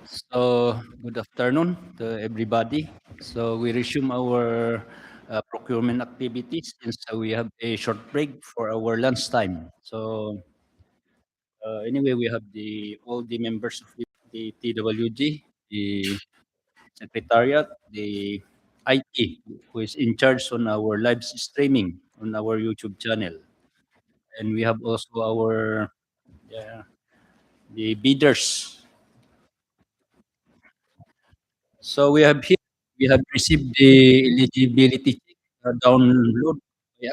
So, good afternoon to everybody. So, we resume our procurement activities since we have a short break for our lunch time. So, anyway, we have all the members of the TWG, the secretariat, the IT, who is in charge on our live streaming on our YouTube channel, and we have also our the bidders. So we have received the eligibility check download by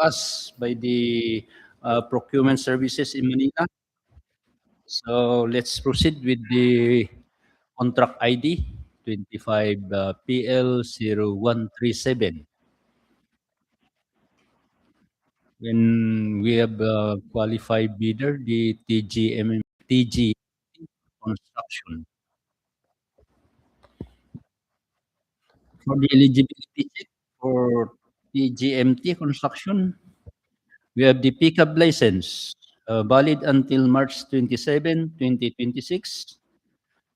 us by the procurement services in Manila. So let's proceed with the contract ID 25 PL0137. When we have qualified bidder, the TG Construction. For the eligibility check for TGMT Construction, we have the pickup license, valid until March 27, 2026.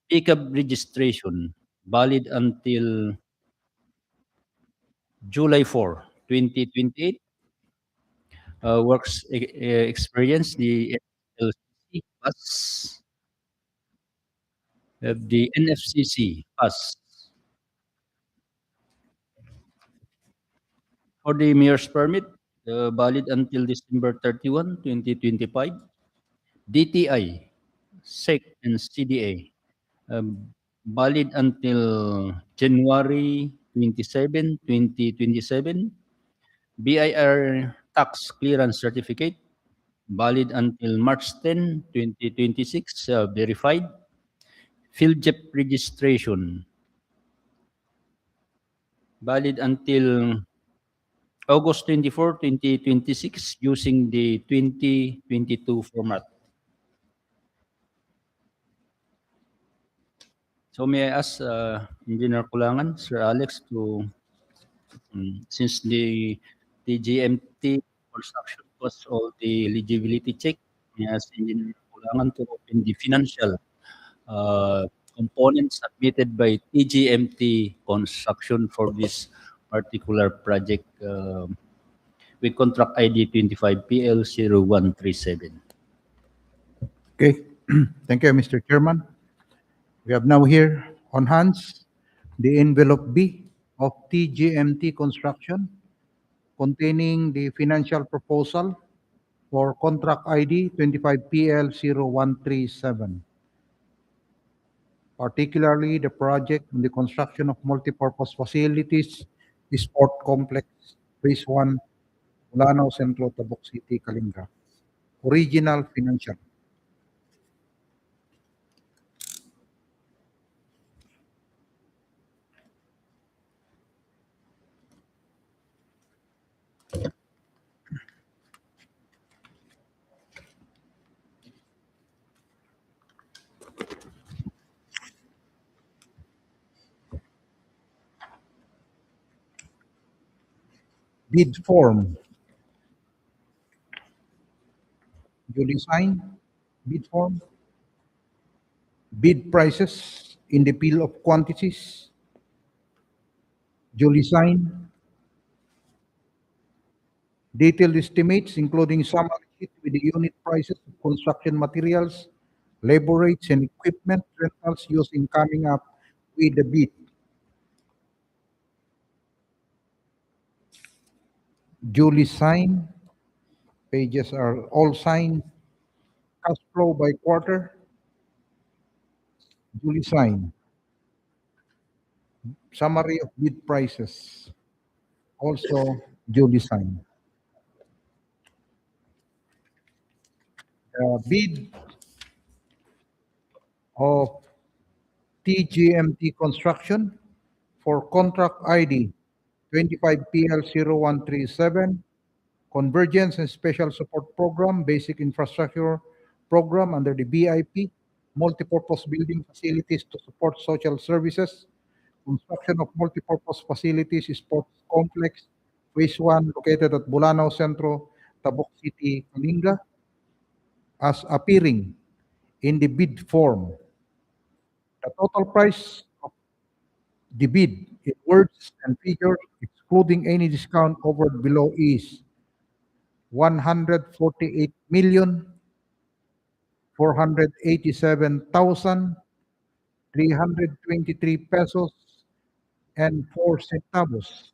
Pickup registration, valid until July 4, 2028. Works experience, the LCC pass, have the NFCC pass. For the mayor's permit, valid until December 31, 2025. DTI, SEC, and CDA, valid until January 27, 2027. BIR tax clearance certificate, valid until March 10, 2026, verified. PhilJEP registration, valid until August 24, 2026, using the 2022 format. So may I ask Engineer Kulangan, Sir Alex, to since the GMT construction was all the eligibility check, may I ask Engineer Kulangan to open the financial uh, components submitted by TGMT construction for this particular project with contract ID 25 PL0137. Okay. Thank you, Mr. Chairman. We have now here on hands the envelope B of TGMT Construction containing the financial proposal for contract ID 25PL0137, particularly the project in the construction of multipurpose facilities, Sport Complex, Phase 1, Lanao Centro, Tabuk City, Kalinga. Original financial. Bid form. Duly signed. Bid form. Bid prices in the bill of quantities. Duly signed. Detailed estimates including summary sheet with the unit prices of construction materials, labor rates, and equipment rentals used in coming up with the bid. Duly signed. Pages are all signed. Cash flow by quarter. Duly signed. Summary of bid prices. Also duly signed. Bid of TGMT Construction for contract ID 25PL0137, Convergence and Special Support Program, Basic Infrastructure Program under the BIP, Multipurpose Building Facilities to Support Social Services, Construction of Multipurpose Facilities, Sports Complex, Phase 1, located at Bulanao Centro, Tabuk City, Kalinga, as appearing in the bid form. The total price of the bid in words and figures, excluding any discount offered below, is 148,487,323 pesos and 4 centavos.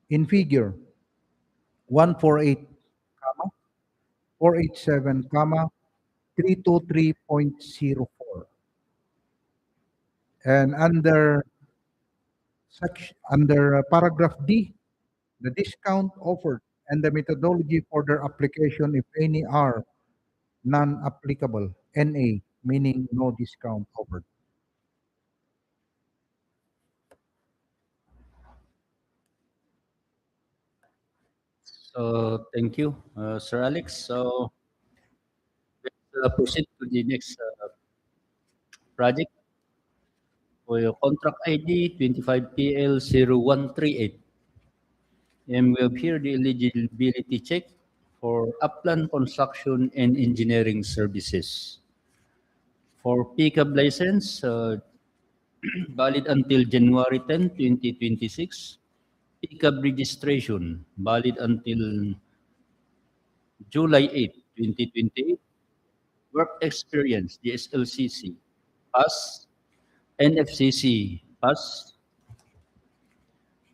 In figure 148, comma 487, comma 323.04. And under paragraph D, the discount offered and the methodology for their application, if any, are non-applicable. NA, meaning no discount offered. So thank you, Sir Alex. So let's proceed to the next project for your contract ID 25PL0138. And we have here the eligibility check for upland construction and engineering services. For pickup license, valid until January 10, 2026. Pickup registration, valid until July 8, 2028. Work experience, DSLCC, pass. NFCC, pass.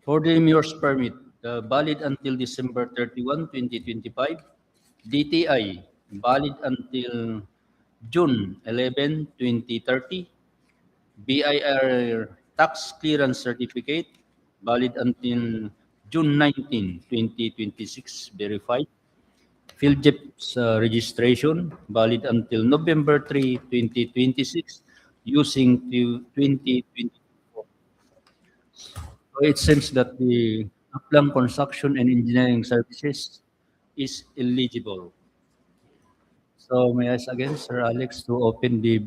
For the Mayor's permit, valid until December 31, 2025. DTI, valid until June 11, 2030. BIR tax clearance certificate, valid until June 19, 2026, verified. PhilJEP's registration, valid until November 3, 2026, using to 2024. So it seems that the Upland Construction and Engineering Services is eligible. So may I ask again, Sir Alex, to open the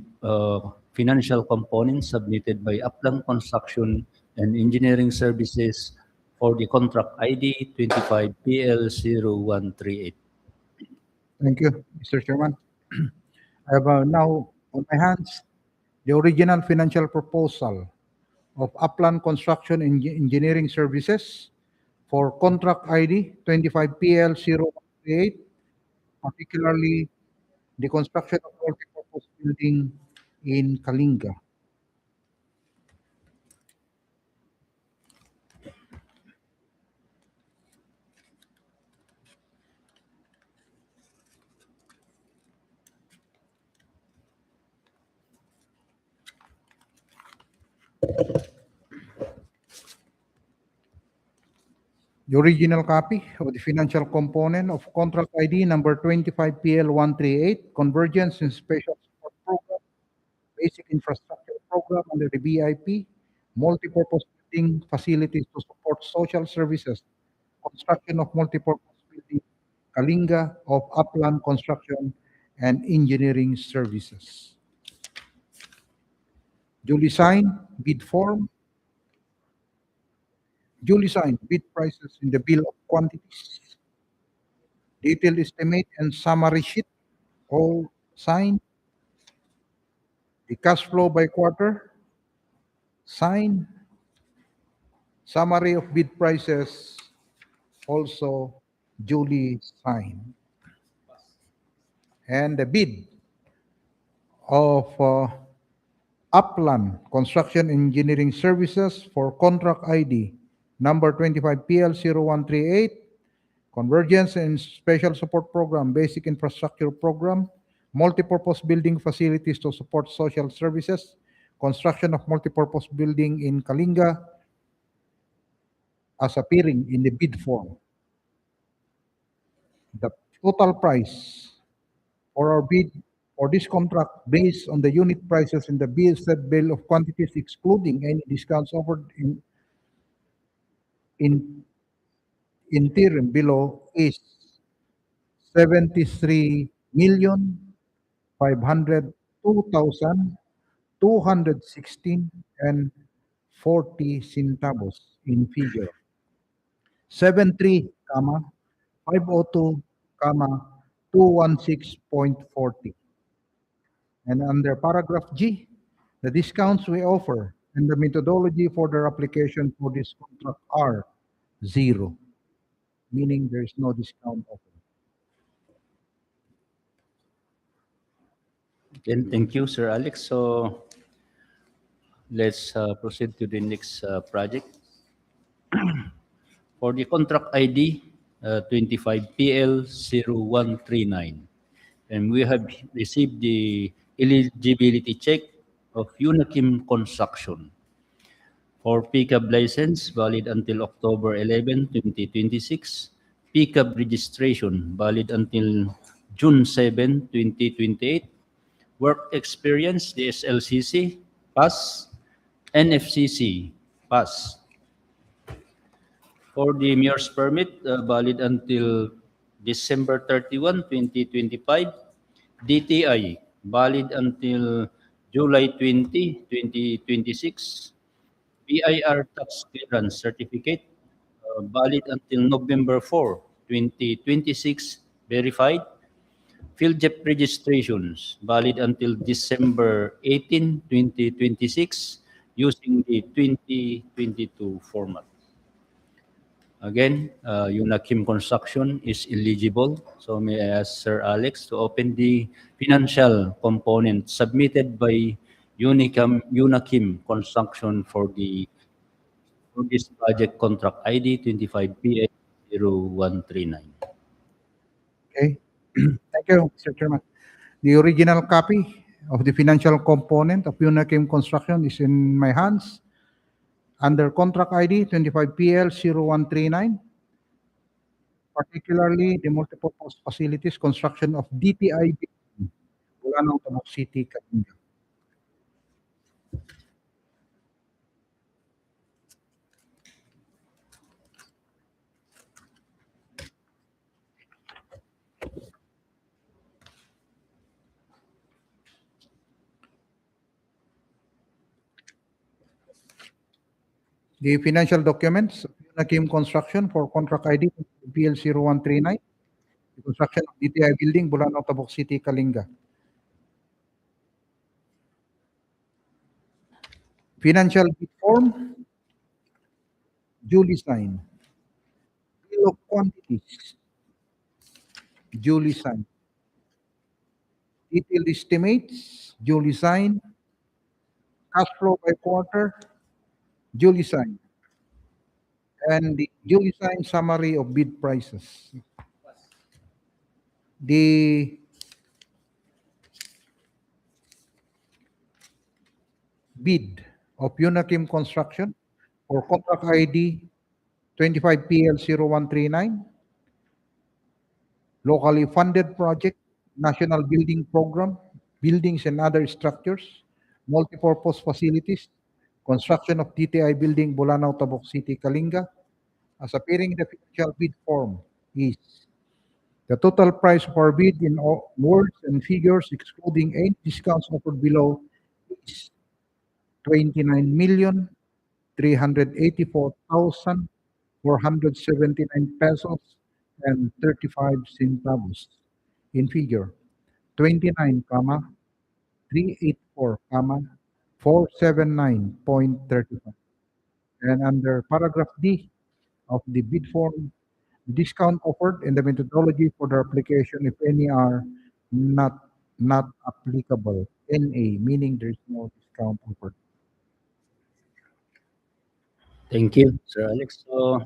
financial components submitted by Upland Construction and Engineering Services for the contract ID 25PL0138. Thank you, Mr. Chairman. I have now on my hands the original financial proposal of Upland Construction and Engineering Services for contract ID 25PL0138, particularly the construction of multipurpose building in Kalinga. The original copy of the financial component of contract ID number 25PL138, Convergence and Special Support Program, Basic Infrastructure Program under the BIP, Multipurpose Building Facilities to Support Social Services, Construction of Multipurpose Building, Kalinga of Upland Construction and Engineering Services. Duly signed, bid form, duly signed bid prices in the bill of quantities, detailed estimate and summary sheet, all signed. The cash flow by quarter, signed. Summary of bid prices, also duly signed. And the bid of Upland Construction Engineering Services for contract ID number 25PL0138, Convergence and Special Support Program, Basic Infrastructure Program, Multipurpose Building Facilities to Support Social Services, Construction of Multipurpose Building in Kalinga, as appearing in the bid form. The total price for our bid for this contract based on the unit prices in the said bill of quantities, excluding any discounts offered in interim below, is 73,502,216 and 40 centavos in figure 73, 502, 216.40. And under paragraph G, the discounts we offer and the methodology for their application for this contract are zero, meaning there is no discount offered. Again, thank you, Sir Alex. So let's proceed to the next project. For the contract ID 25PL0139. And we have received the eligibility check of Unakim Construction for pickup license valid until October 11, 2026. Pickup registration valid until June 7, 2028. Work experience, the SLCC, pass. NFCC, pass. For the mayor's permit, valid until December 31, 2025. DTI, valid until July 20, 2026. BIR tax clearance certificate, valid until November 4, 2026, verified. PhilJEP registrations, valid until December 18, 2026, using the 2022 format. Again, Unakim Construction is eligible. So may I ask Sir Alex to open the financial component submitted by Unakim Construction for this project contract ID 25PA0139. Okay. Thank you, Mr. Chairman. The original copy of the financial component of Unakim Construction is in my hands under contract ID 25PL0139, particularly the multipurpose facilities construction of DTI Bulanong, Tabuk City, Kalinga. The financial documents of Unakim Construction for contract ID PL0139, the construction of DTI building, Bulanong, Tabuk City, Kalinga. Financial bid form, duly signed. Bill of quantities, duly signed. Detailed estimates, duly signed. Cash flow by quarter, duly signed. And the duly signed summary of bid prices. The bid of Unakim Construction for contract ID 25PL0139, locally funded project, National Building Program, buildings and other structures, multipurpose facilities, construction of DTI building, Bulanao, Tabuk City, Kalinga, as appearing in the financial bid form is the total price of our bid in all words and figures, excluding any discounts offered below, is 29,384,479 pesos and 35 centavos. In figure 29, 384, 479.35. And under paragraph D of the bid form, discount offered and the methodology for the application, if any, are not applicable. NA, meaning there is no discount offered. Thank you, Sir Alex. So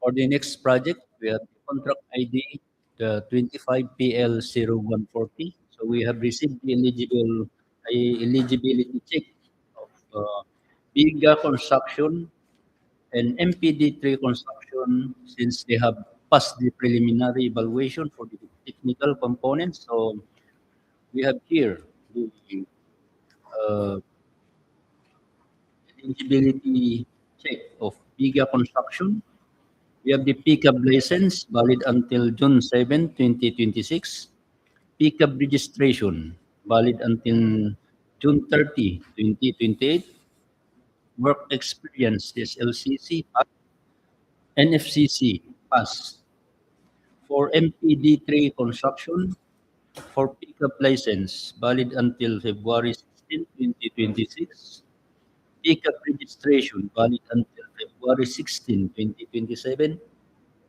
for the next project, we have the contract ID, the 25PL0140. So we have received the eligibility check of Biga Construction and MPD3 Construction, since they have passed the preliminary evaluation for the technical components. So we have here the uh, eligibility check of Biga Construction. We have the pickup license valid until June 7, 2026. Pickup registration valid until June 30, 2028. Work experience SLCC pass. NFCC pass. For MPD3 construction, For pickup license, valid until February 16, 2026. Pickup registration, valid until February 16, 2027.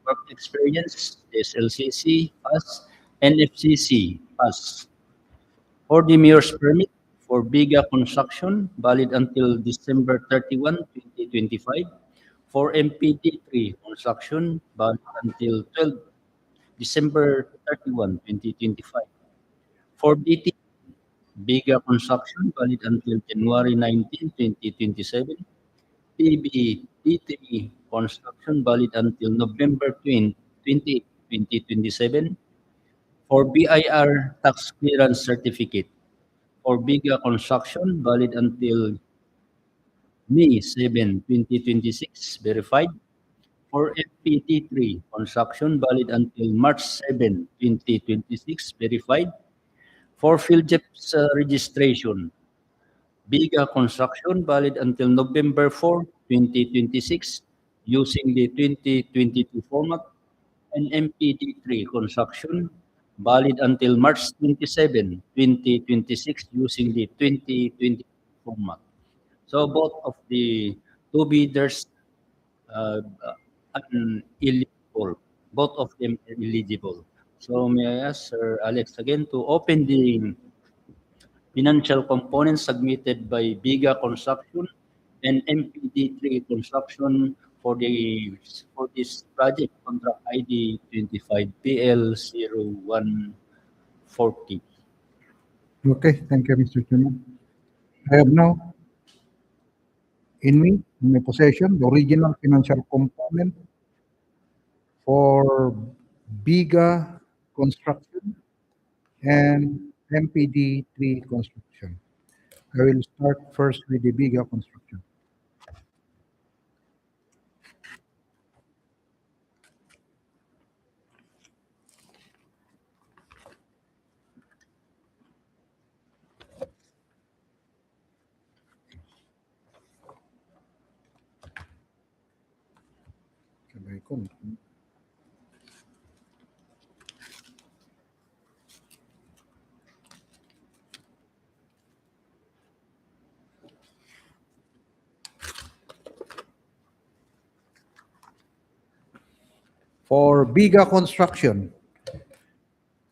Work experience, SLCC, pass, NFCC, pass. For the mayor's permit for Biga construction, valid until December 31, 2025. For MPD3 construction, valid until December 31, 2025. For BT, Biga construction, valid until January 19, 2027. PBD3 construction, valid until November 20, 2027. For BIR tax clearance certificate, for Biga construction, valid until May 7, 2026, verified. For FPT3 construction, valid until March 7, 2026, verified. For PhilJEP's registration, Biga construction, valid until November 4, 2026, using the 2022 format. And MPD3 construction, valid until March 27, 2026, using the 2020 format. So both of the two bidders uh, are eligible. Both of them are eligible. So may I ask Sir Alex again to open the financial components submitted by Biga Construction and MPD3 Construction for this project contract ID 25PL0140. Okay, thank you, Mr. Chairman. I have now in my possession, the original financial component for Biga construction and MPD3 construction. I will start first with the Biga construction. Sabay ko. For Biga construction,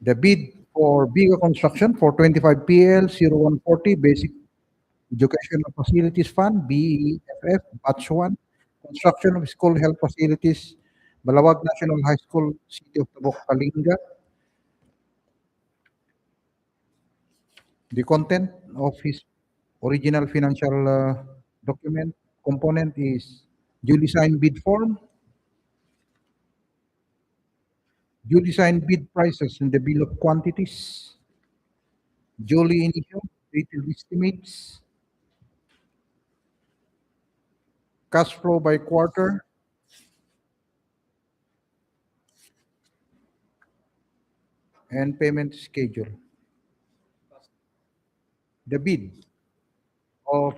the bid for Biga construction for 25 PL 0140 Basic Educational Facilities Fund, BEFF, Batch 1, construction of school health facilities, Balawag National High School, City of Tabuk, Kalinga. The content of his original financial document component is duly signed bid form, duly signed bid prices in the bill of quantities, duly initial detailed estimates, cash flow by quarter, and payment schedule. The bid of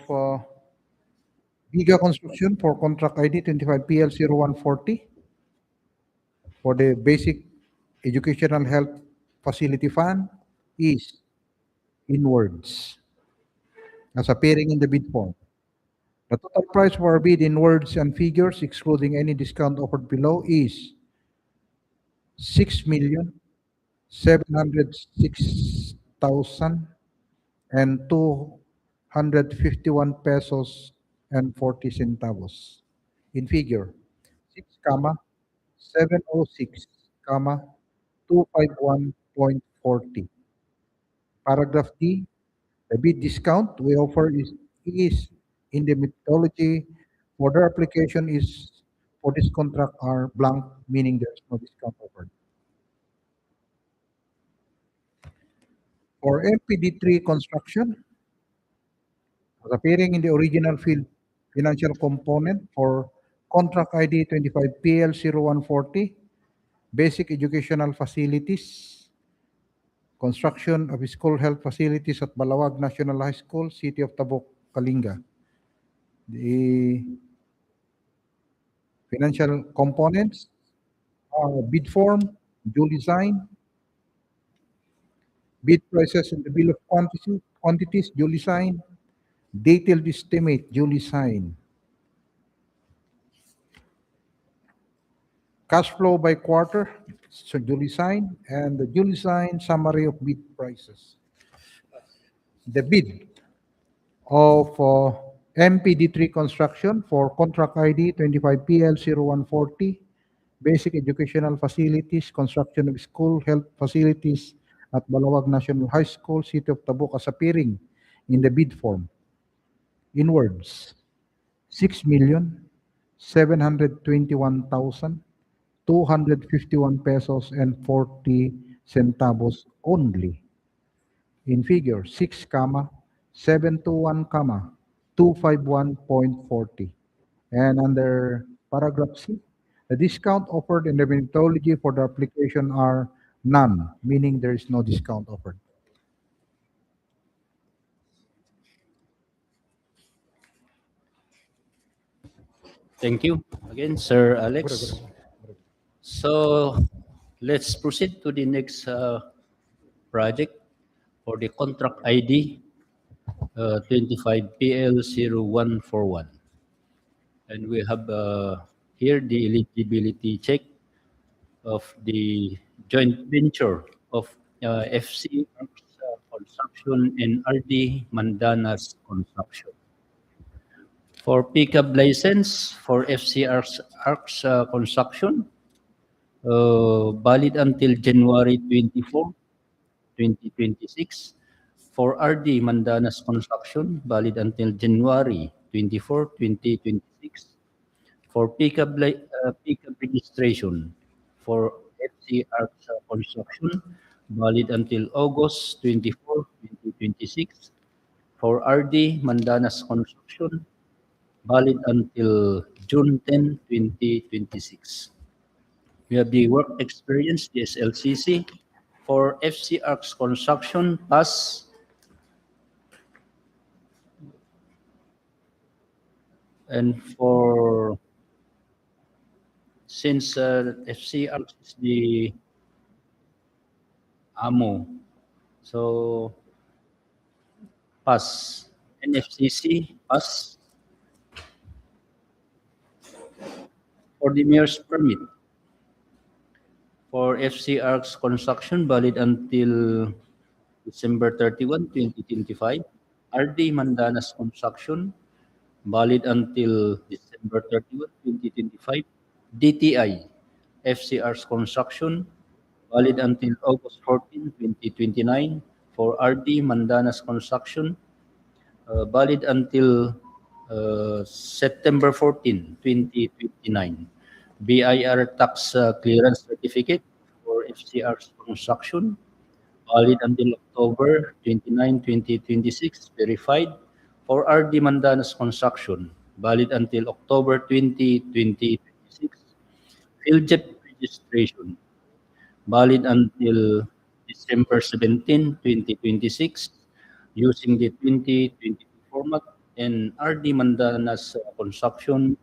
Biga Construction for contract ID 25PL0140 for the basic educational health facility fund is in words as appearing in the bid form. The total price for our bid in words and figures, excluding any discount offered below, is 6,706,251 pesos and 40 centavos. In figure, 6, 706, 251.40. Paragraph D, the bid discount we offer is in the methodology for the application is for this contract are blank, meaning there's no discount offered. For MPD3 construction, as appearing in the original field financial component for contract ID 25PL0140, basic educational facilities, construction of school health facilities at Balawag National High School, City of Tabuk, Kalinga. The financial components are bid form, duly signed, Bid prices and the bill of quantities duly signed. Detailed estimate duly signed. Cash flow by quarter, so duly signed, and the duly signed summary of bid prices. The bid of MPD3 construction for contract ID 25PL0140, basic educational facilities, construction of school health facilities at Balawag National High School, City of Tabuk as appearing in the bid form. In words, 6,721,251 pesos and 40 centavos only. In figure 6, 721, 251.40. And under paragraph C, the discount offered in the methodology for the application are none, meaning there is no discount offered. Thank you again, Sir Alex. So let's proceed to the next project for the contract ID 25PL0141. And we have here the eligibility check of the joint venture of FC Arcs Construction and RD Mandanas Construction. For pickup license for FC Arcs Construction, valid until January 24, 2026. For RD Mandanas Construction, valid until January 24, 2026. For pickup registration for FC Arts Construction, valid until August 24, 2026. For RD Mandanas Construction, valid until June 10, 2026. We have the work experience, the SLCC. For FC Arcs Construction, pass. And for, since FC Arcs is the AMO, so pass. NFCC, pass. For the mayor's permit, for FC Arcs Construction, valid until December 31, 2025. RD Mandanas Construction, valid until December 31, 2025. DTI, FCR's Construction, valid until August 14, 2029. For RD Mandanas Construction, valid until September 14, 2029. BIR tax clearance certificate for FCR's construction, valid until October 29, 2026, verified. For RD Mandanas construction, valid until October 20, 2026. PhilJet registration, valid until December 17, 2026, using the 2022 format. And RD Mandanas construction,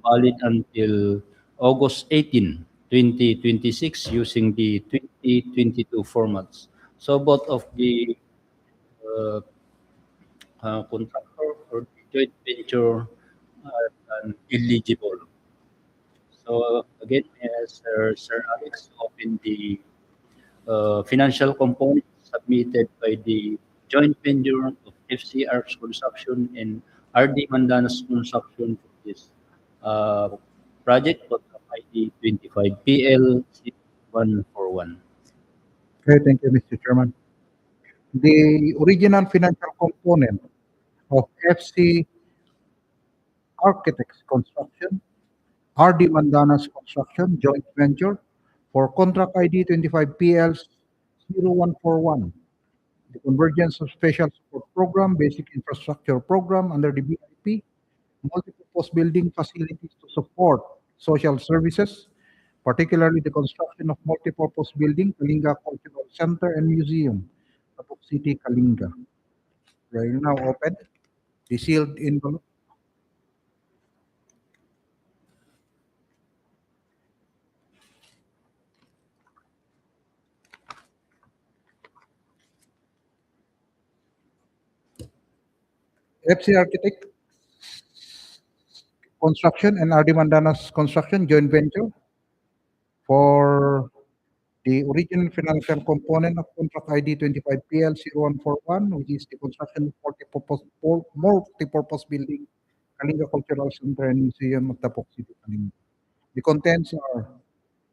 valid until August 18, 2026, using the 2022 formats. So both of the uh, contractor or the joint venture are eligible. So again, as Sir Alex opened the financial component submitted by the joint venture of FC Arts Construction and RD Mandanas Construction for this uh, project contract ID 25PL 141. Okay, thank you, Mr. Chairman. The original financial component of FC Architects Construction, RD Mandana's Construction Joint Venture for contract ID 25PL0141, the Convergence of Special Support Program, Basic Infrastructure Program under the BIP, multi-purpose building facilities to support social services, particularly the construction of multi-purpose building, Kalinga Cultural Center and Museum, Tabuk City, Kalinga. Right now open, the sealed envelope. FC Architect Construction and RD Mandana's Construction joint venture for the original financial component of contract ID 25PL0141, which is the construction of multipurpose building, Kalinga Cultural Center and Museum of Tapok City, Kalinga. The contents are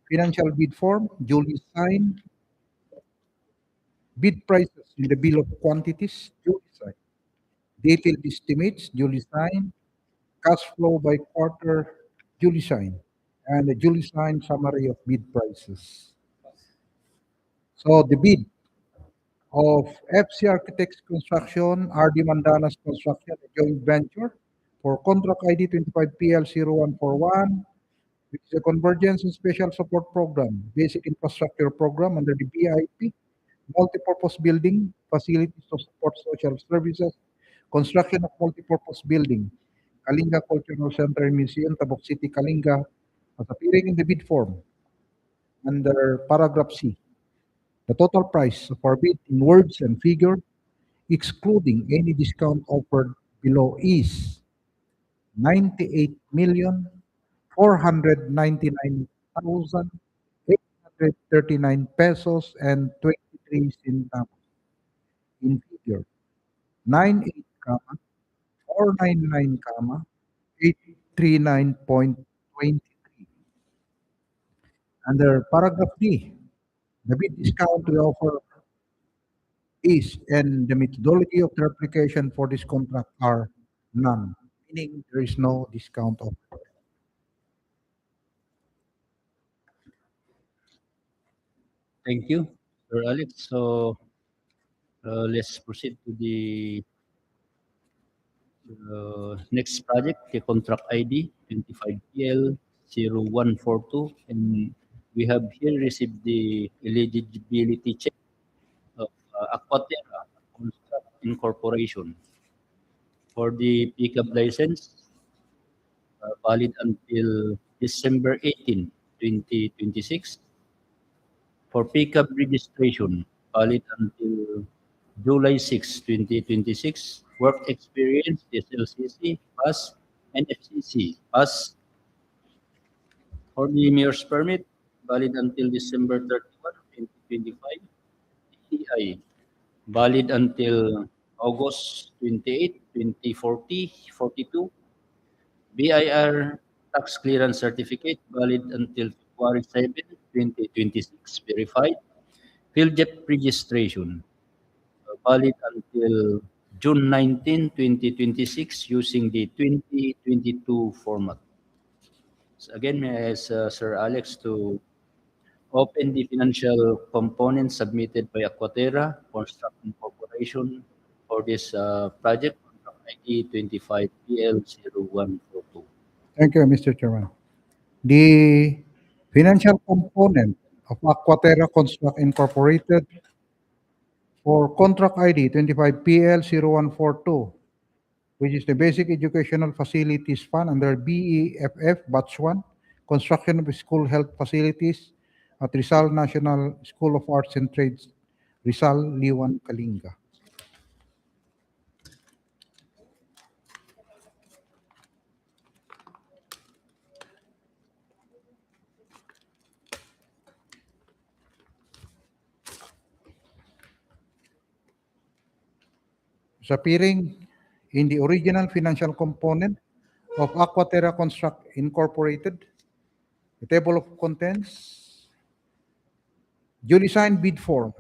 financial bid form, duly signed, bid prices in the bill of quantities, duly signed, detailed estimates, duly signed, cash flow by quarter, duly signed, and a duly signed summary of bid prices. So the bid of FC Architects Construction, RD Mandana's Construction, a joint venture for contract ID 25PL0141, which is a Convergence and Special Support Program, Basic Infrastructure Program under the BIP, Multipurpose Building, Facilities to Support Social Services, Construction of Multipurpose Building, Kalinga Cultural Center and Museum, Tabok City, Kalinga, as appearing in the bid form under paragraph C. The total price of our bid in words and figure, excluding any discount offered below, is 98,499,839 pesos and 23 centavos. In figure, 98, 499, 839.23. Under paragraph D, the bid discount we offer is, and the methodology of the application for this contract are none, meaning there is no discount offered. Thank you, Sir Alex. So let's proceed to the next project, the contract ID 25PL0142, and we have here received the eligibility check of Aquaterra Construct Incorporation for the pickup license, valid until December 18, 2026. For pickup registration, valid until July 6, 2026. Work experience, SLCC, pass, and FCC, pass. For the mayor's permit, valid until December 31, 2025. PTI, valid until August 28, 2040, 42. BIR tax clearance certificate, valid until February 7, 2026, verified. Field jet registration, valid until June 19, 2026, using the 2022 format. So again, may I ask Sir Alex to open the financial component submitted by Aquaterra Construction Corporation for this project, contract ID 25PL0142. Thank you, Mr. Chairman. The financial component of Aquaterra Construct Incorporated for contract ID 25PL0142, which is the Basic Educational Facilities Fund under BEFF Batch 1, construction of school health facilities at Rizal National School of Arts and Trades, Rizal, Liwan, Kalinga. Is appearing in the original financial component of Aquaterra Construct Incorporated, the table of contents, duly signed bid form,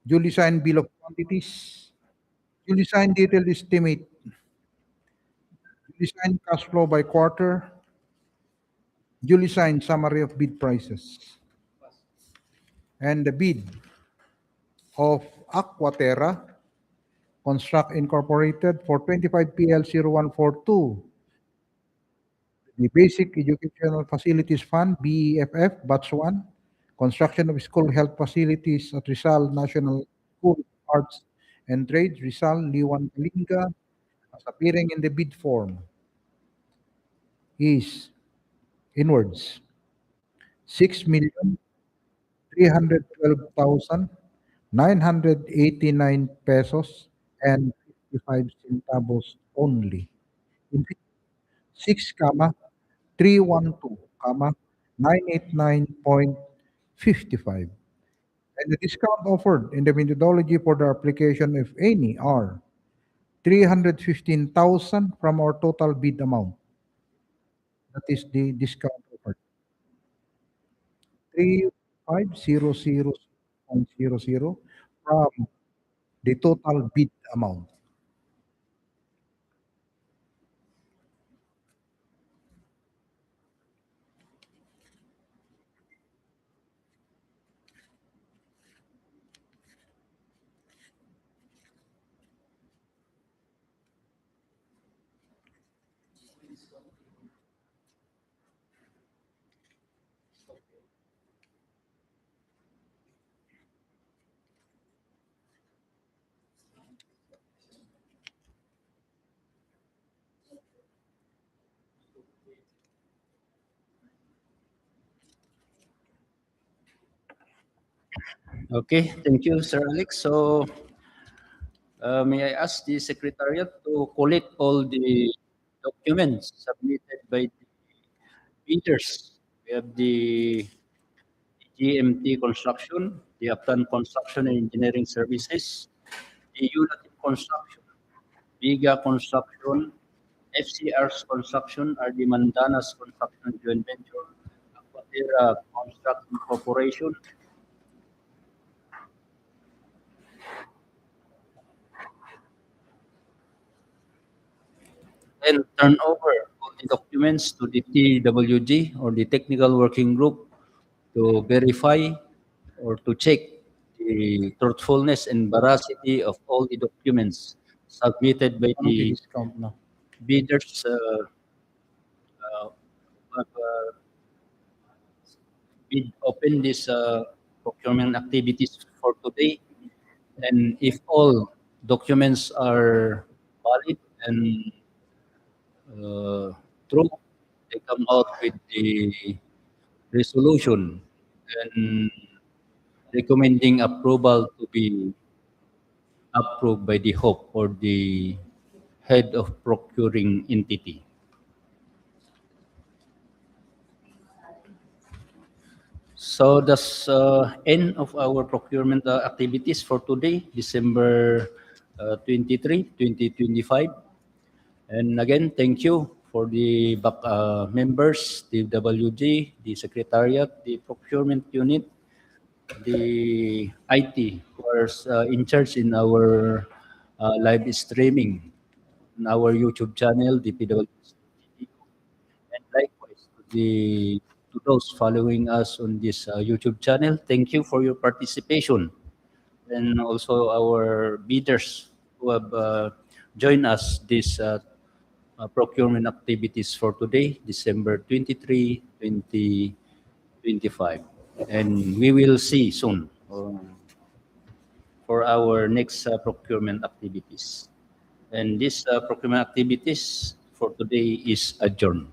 duly signed bill of quantities, duly signed detailed estimate, duly signed cash flow by quarter, duly signed summary of bid prices, and the bid of Aquaterra Construct Incorporated for 25PL0142, the Basic Educational Facilities Fund, BEFF, Batch 1, construction of school health facilities at Rizal National School of Arts and Trades, Rizal, Liwan, Kalinga, as appearing in the bid form, is inwards 6,312,989 pesos and 55 centavos only. In 6, 312, 989.55. And the discount offered in the methodology for the application, if any, are 315,000 from our total bid amount. That is the discount offered. 3500.00 from the total bid amount. Okay, thank you, Sir Alex. So, may I ask the Secretariat to collect all the documents submitted by the bidders? We have the GMT Construction, the Upton Construction and Engineering Services, the Unity Construction, Biga Construction, FCR's Construction, RD Mandana's Construction Joint Venture, Aquatera Construction Corporation, and turn over all the documents to the TWG or the Technical Working Group to verify or to check the truthfulness and veracity of all the documents submitted by Ano the i-discount na? bidders who have bid open this procurement activities for today. And if all documents are valid and uh, true, they come out with the resolution and recommending approval to be approved by the HOP or the head of procuring entity. So that's end of our procurement activities for today, December 23, 2025. And again, thank you for the members, the WG, the Secretariat, the Procurement Unit, the IT who are in charge in our live streaming on our YouTube channel, DPWH, and likewise to those following us on this YouTube channel. Thank you for your participation, and also our bidders who have joined us this procurement activities for today, December 23, 2025. And we will see soon for our next procurement activities. And this procurement activities for today is adjourned.